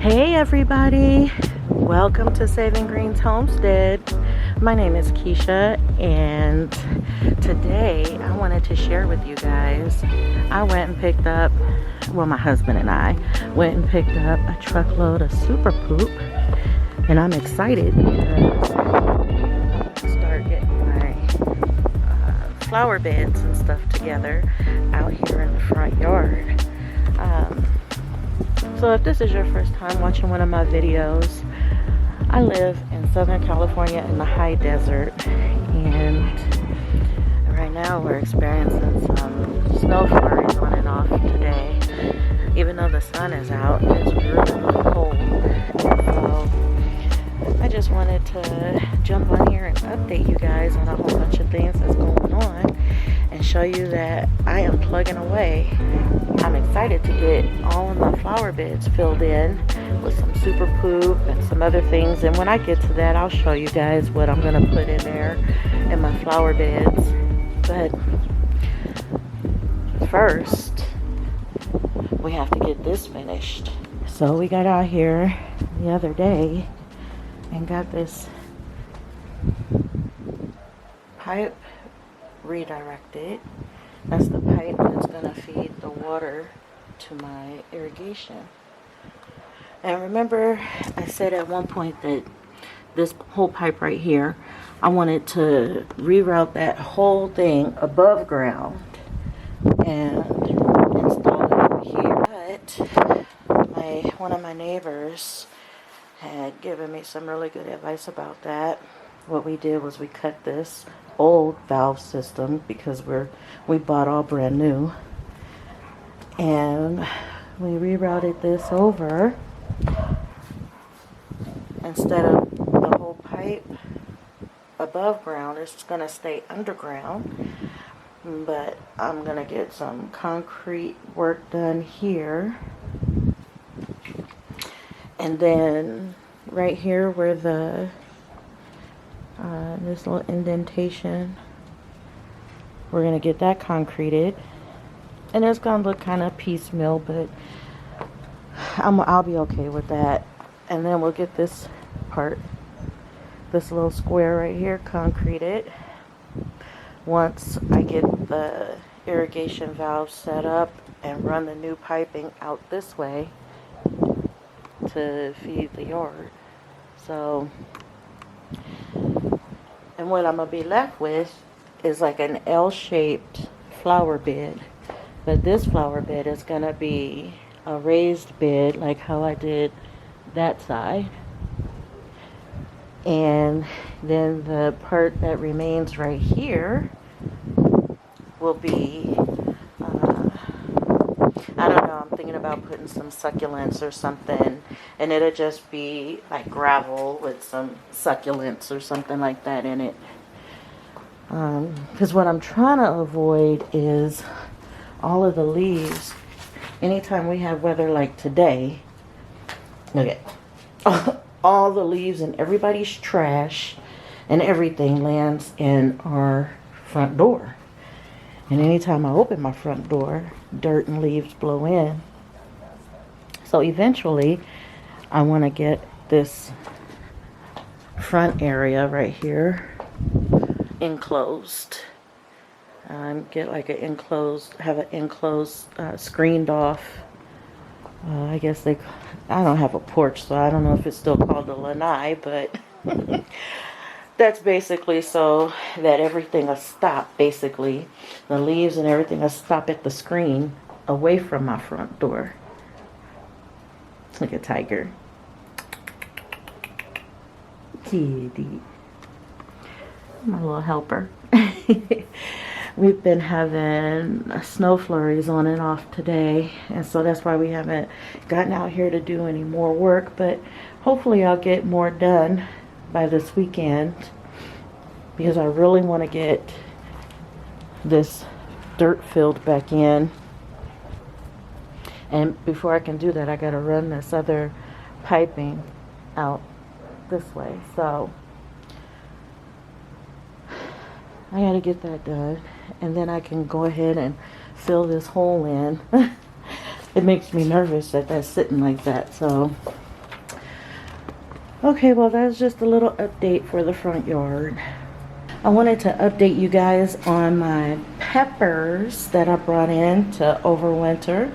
Hey everybody, welcome to Saving Green's Homestead. My name is Keisha, and today I wanted to share with you guys, I went and picked up, well, my husband and I went and picked up a truckload of super poop, and I'm excited because I start getting my flower beds and stuff together out here in the front yard. So if this is your first time watching one of my videos, I live in Southern California in the high desert, and right now we're experiencing some snow flurries on and off today. Even though the sun is out, it's really, really cold. So I just wanted to jump on here and update you guys on a whole bunch of things that's going on and show you that I am plugging away. I'm excited to get all of my flower beds filled in with some super poop and some other things, and when I get to that, I'll show you guys what I'm going to put in there in my flower beds. But first, we have to get this finished. So we got out here the other day and got this pipe redirected. That's the pipe that's going to feed the water to my irrigation. And remember, I said at one point that this whole pipe right here, I wanted to reroute that whole thing above ground and install it over here. But one of my neighbors had given me some really good advice about that. What we did was we cut this old valve system because we bought all brand new, and we rerouted this over. Instead of the whole pipe above ground, it's going to stay underground, but I'm going to get some concrete work done here, and then right here where the this little indentation, we're going to get that concreted, and it's going to look kind of piecemeal, but I'll be okay with that. And then we'll get this part, this little square right here, concreted. Once I get the irrigation valve set up and run the new piping out this way to feed the yard. So, and what I'm going to be left with is like an L-shaped flower bed. But this flower bed is going to be a raised bed like how I did that side. And then the part that remains right here will be, I don't know, I'm thinking about putting some succulents or something, and it'll just be like gravel with some succulents or something like that in it. Because what I'm trying to avoid is all of the leaves. Anytime we have weather like today, okay, all the leaves and everybody's trash and everything lands in our front door. And anytime I open my front door, dirt and leaves blow in. So eventually, I want to get this front area right here enclosed. Get like an enclosed, have an enclosed, screened off. I guess I don't have a porch, so I don't know if it's still called a lanai, but that's basically so that everything will stop, basically. The leaves and everything will stop at the screen away from my front door. Look at Tiger. Kitty. My little helper. We've been having snow flurries on and off today, and so that's why we haven't gotten out here to do any more work, but hopefully I'll get more done by this weekend because I really want to get this dirt filled back in. And before I can do that, I got to run this other piping out this way, so I got to get that done, and then I can go ahead and fill this hole in. It makes me nervous that that's sitting like that, so Okay, well, that's just a little update for the front yard. I wanted to update you guys on my peppers that I brought in to overwinter.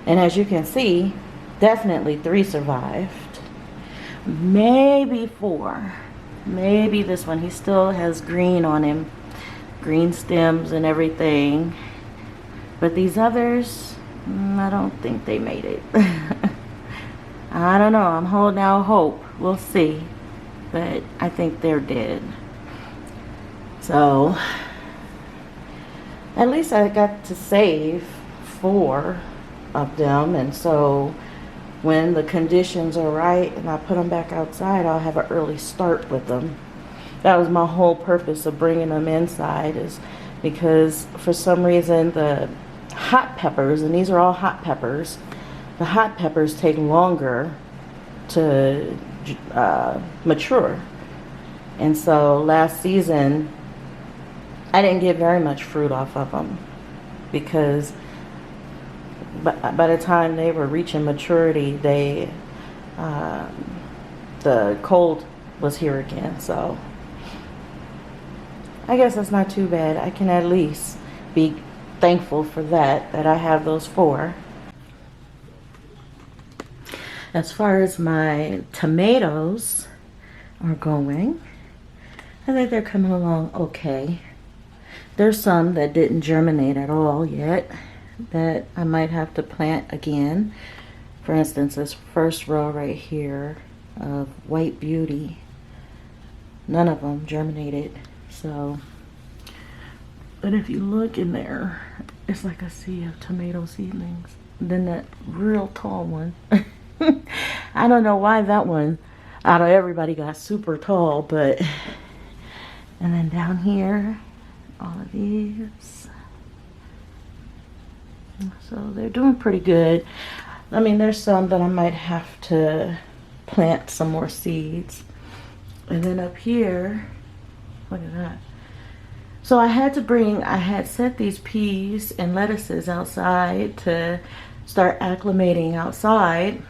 And as you can see, definitely 3 survived. Maybe 4. Maybe this one. He still has green on him. Green stems and everything. But these others, I don't think they made it. I don't know. I'm holding out hope. We'll see. But I think they're dead. So, at least I got to save 4 of them. And so, when the conditions are right and I put them back outside, I'll have an early start with them. That was my whole purpose of bringing them inside, is because for some reason the hot peppers, and these are all hot peppers, the hot peppers take longer to mature. And so last season I didn't get very much fruit off of them, because by the time they were reaching maturity, the cold was here again. So I guess that's not too bad. I can at least be thankful for that I have those 4. As far as my tomatoes are going, I think they're coming along okay. There's some that didn't germinate at all yet that I might have to plant again. For instance, this first row right here of White Beauty, none of them germinated. So, but if you look in there, it's like a sea of tomato seedlings. Then that real tall one. I don't know why that one out of everybody got super tall, but, and then down here, all of these. So they're doing pretty good. I mean, there's some that I might have to plant some more seeds. And then up here, look at that. So I had set these peas and lettuces outside to start acclimating outside.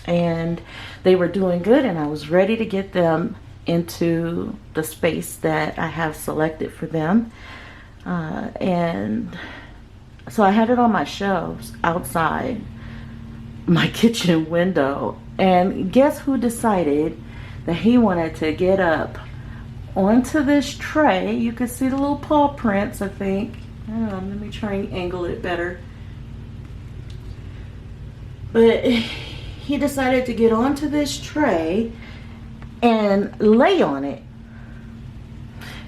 And they were doing good, and I was ready to get them into the space that I have selected for them. And so I had it on my shelves outside my kitchen window. And guess who decided that he wanted to get up onto this tray? You can see the little paw prints, I think. I don't know, let me try and angle it better. But he decided to get onto this tray and lay on it.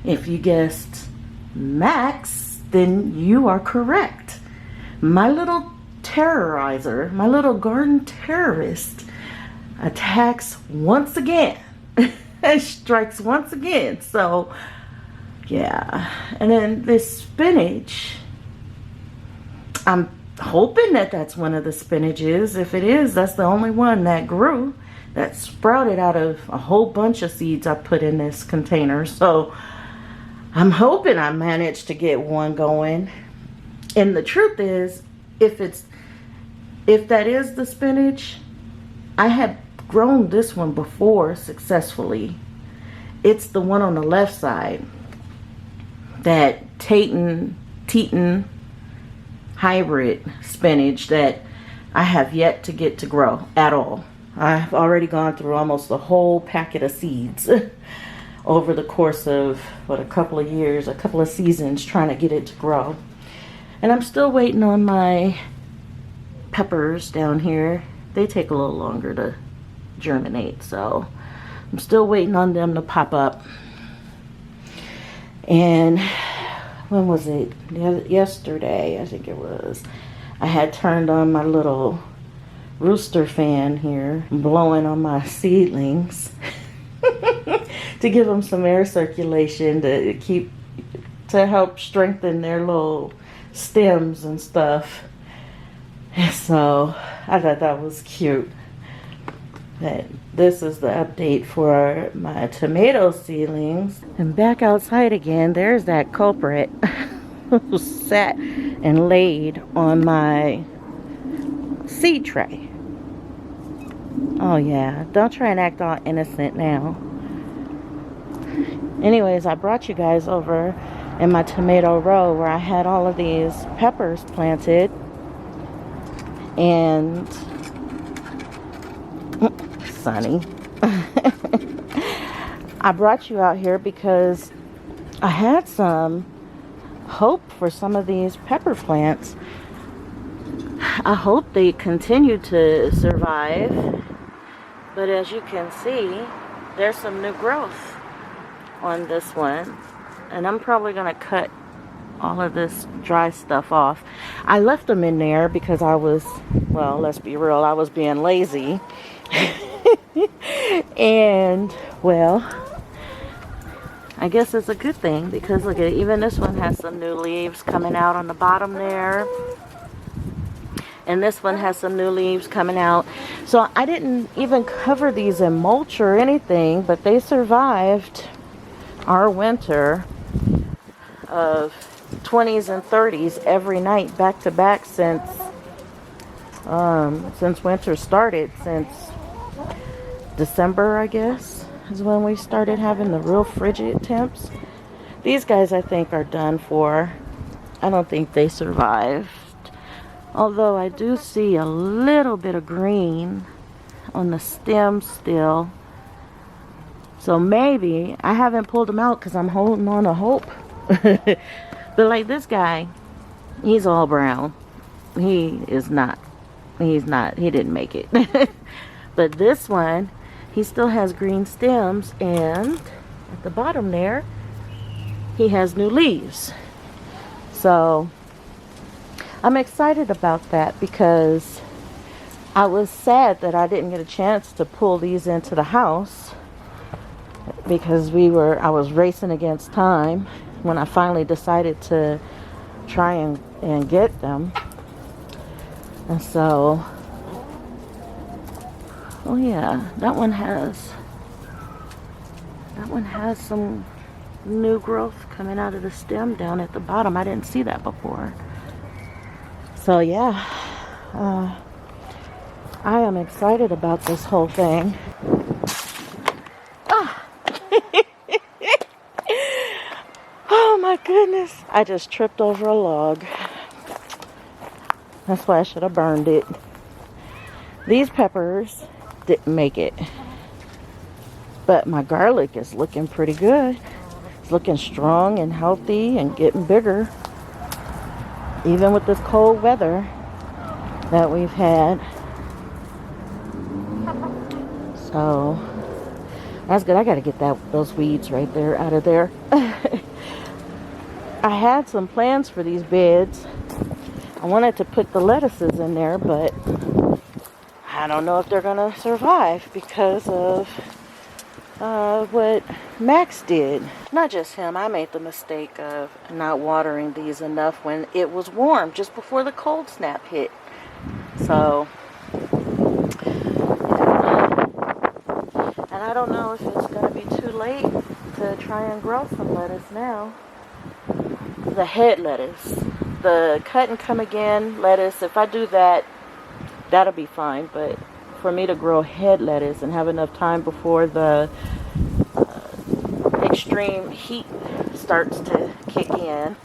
If you guessed Max, then you are correct. My little terrorizer, my little garden terrorist, attacks once again. Strikes once again. So yeah. And then this spinach, I'm hoping that that's one of the spinaches. If it is, that's the only one that grew, that sprouted out of a whole bunch of seeds I put in this container. So I'm hoping I managed to get one going. And the truth is, if that is the spinach, I had grown this one before successfully. It's the one on the left side, that Teton hybrid spinach, that I have yet to get to grow at all. I've already gone through almost a whole packet of seeds over the course of, what, a couple of years, a couple of seasons trying to get it to grow. And I'm still waiting on my peppers down here. They take a little longer to germinate, so I'm still waiting on them to pop up. And when was it? Yesterday, I think it was. I had turned on my little rooster fan here, blowing on my seedlings to give them some air circulation, to help strengthen their little stems and stuff. So I thought that was cute. That this is the update for my tomato seedlings. And back outside again, there's that culprit who sat and laid on my seed tray. Oh yeah, don't try and act all innocent now. Anyways, I brought you guys over in my tomato row where I had all of these peppers planted. And sunny. I brought you out here because I had some hope for some of these pepper plants. I hope they continue to survive, but as you can see, there's some new growth on this one, and I'm probably gonna cut all of this dry stuff off. I left them in there because I was, well, let's be real, I was being lazy. And well, I guess it's a good thing because look at it, even this one has some new leaves coming out on the bottom there. And this one has some new leaves coming out. So I didn't even cover these in mulch or anything, but they survived our winter of 20s and 30s every night back to back since winter started, since December, I guess, is when we started having the real frigid temps. These guys, I think, are done for. I don't think they survived. Although I do see a little bit of green on the stem still. So maybe, I haven't pulled them out because I'm holding on to hope. But like this guy, he's all brown. He is not. He's not. He didn't make it. But this one, he still has green stems, and at the bottom there, he has new leaves. So I'm excited about that because I was sad that I didn't get a chance to pull these into the house because I was racing against time when I finally decided to try and get them. And so, oh yeah, that one has some new growth coming out of the stem down at the bottom. I didn't see that before. So yeah, I am excited about this whole thing. Ah. Oh my goodness, I just tripped over a log. That's why I should have burned it. These peppers didn't make it. But my garlic is looking pretty good. It's looking strong and healthy and getting bigger. Even with this cold weather that we've had. So that's good. I gotta get those weeds right there out of there. I had some plans for these beds. I wanted to put the lettuces in there, but I don't know if they're gonna survive because of what Max did. Not just him. I made the mistake of not watering these enough when it was warm, just before the cold snap hit. So, and I don't know if it's gonna be too late to try and grow some lettuce now. The head lettuce. The cut and come again lettuce, if I do that, that'll be fine. But for me to grow head lettuce and have enough time before the extreme heat starts to kick in,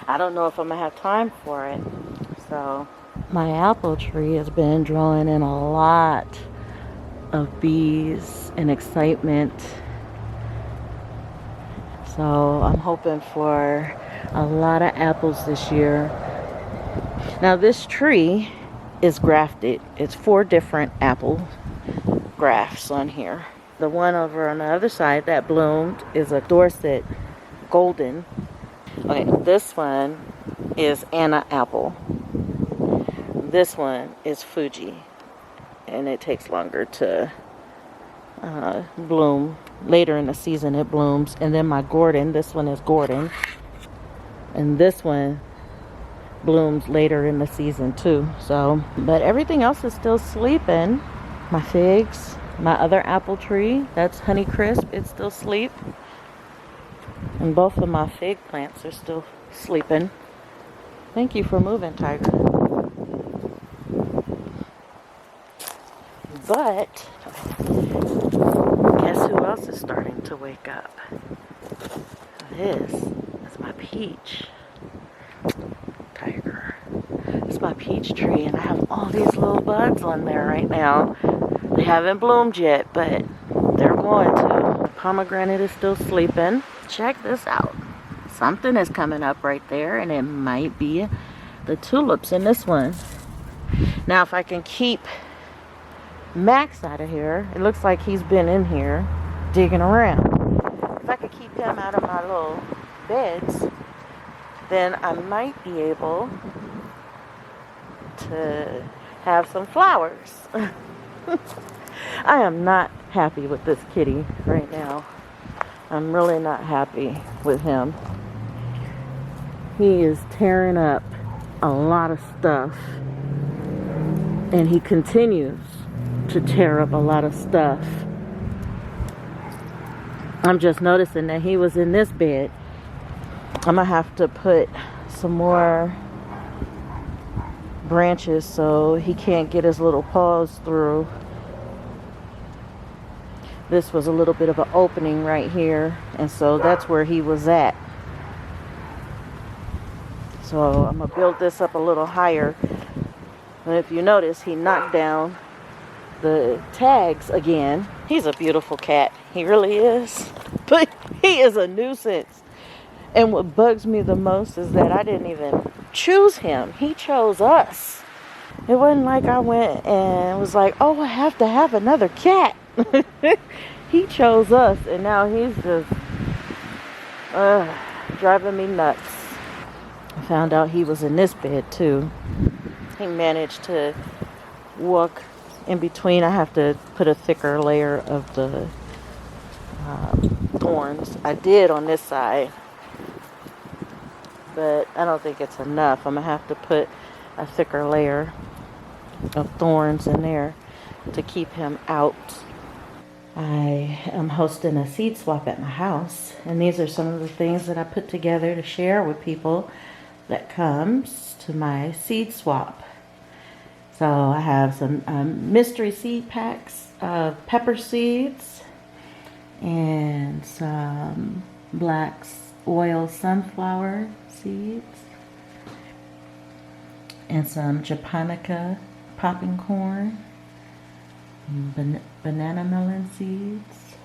I don't know if I'm gonna have time for it. So my apple tree has been drawing in a lot of bees and excitement. So I'm hoping for a lot of apples this year. Now this tree is grafted. It's 4 different apple grafts on here. The one over on the other side that bloomed is a Dorset Golden. Okay, this one is Anna apple. This one is Fuji, and it takes longer to bloom. Later in the season it blooms. And then my Gordon, this one is Gordon. And this one blooms later in the season too. So, but everything else is still sleeping. My figs, my other apple tree, that's Honeycrisp, it's still asleep. And both of my fig plants are still sleeping. Thank you for moving, Tiger. But guess who else is starting to wake up? This is my peach. Tiger. It's my peach tree, and I have all these little buds on there right now. They haven't bloomed yet, but they're going to. The pomegranate is still sleeping. Check this out. Something is coming up right there, and it might be the tulips in this one. Now, if I can keep Max out of here, it looks like he's been in here digging around. If I could keep him out of my little beds, then I might be able to have some flowers. I am not happy with this kitty right now. I'm really not happy with him. He is tearing up a lot of stuff, and he continues to tear up a lot of stuff. I'm just noticing that he was in this bed. I'm gonna have to put some more branches so he can't get his little paws through. This was a little bit of an opening right here, and so that's where he was at. So I'm gonna build this up a little higher. And if you notice, he knocked down the tags again. He's a beautiful cat. He really is. But he is a nuisance. And what bugs me the most is that I didn't even choose him. He chose us. It wasn't like I went and was like, oh, I have to have another cat. He chose us, and now he's just driving me nuts. I found out he was in this bed too. He managed to walk in between. I have to put a thicker layer of the thorns. I did on this side, but I don't think it's enough. I'm gonna have to put a thicker layer of thorns in there to keep him out. I am hosting a seed swap at my house, and these are some of the things that I put together to share with people that comes to my seed swap. So I have some mystery seed packs of pepper seeds and some black oil sunflower seeds and some japonica popping corn, banana melon seeds,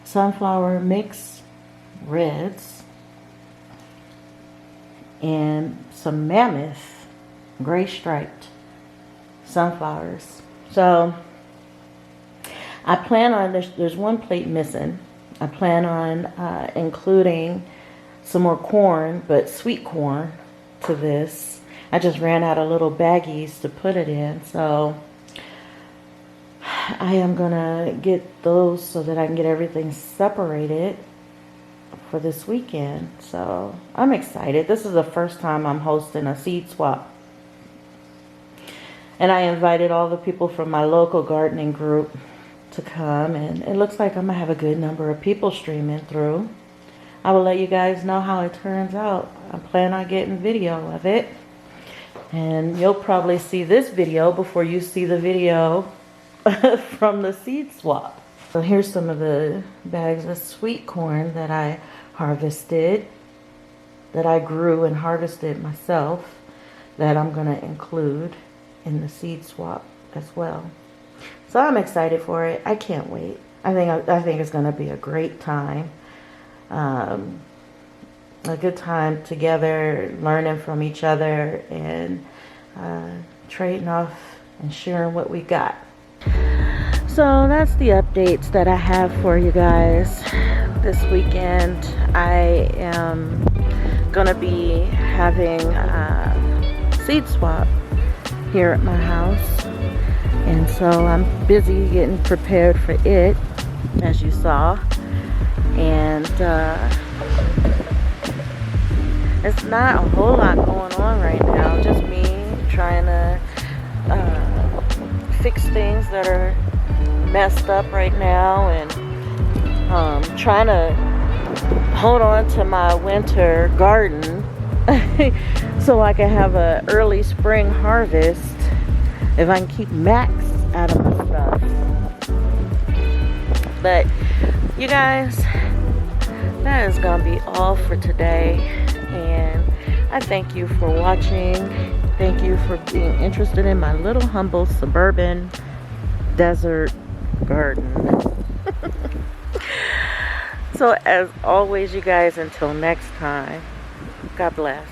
sunflower mix reds, and some mammoth gray striped sunflowers. So I plan on, there's one plate missing. I plan on including some more corn, but sweet corn, to this. I just ran out of little baggies to put it in, so I am gonna get those so that I can get everything separated for this weekend. So I'm excited. This is the first time I'm hosting a seed swap, and I invited all the people from my local gardening group to come, and it looks like I'm gonna have a good number of people streaming through. I will let you guys know how it turns out. I plan on getting video of it, and you'll probably see this video before you see the video from the seed swap. So here's some of the bags of sweet corn that I harvested, that I grew and harvested myself, that I'm gonna include in the seed swap as well. So I'm excited for it. I can't wait. I think it's gonna be a great time. A good time together, learning from each other, and trading off and sharing what we got. So that's the updates that I have for you guys this weekend. I am gonna be having a seed swap here at my house, and so I'm busy getting prepared for it, as you saw. And it's not a whole lot going on right now, just me trying to fix things that are messed up right now, and trying to hold on to my winter garden so I can have an early spring harvest if I can keep Max out of my stuff. But you guys, that is gonna be all for today, and I thank you for watching. Thank you for being interested in my little humble suburban desert garden. So as always, you guys, until next time, God bless.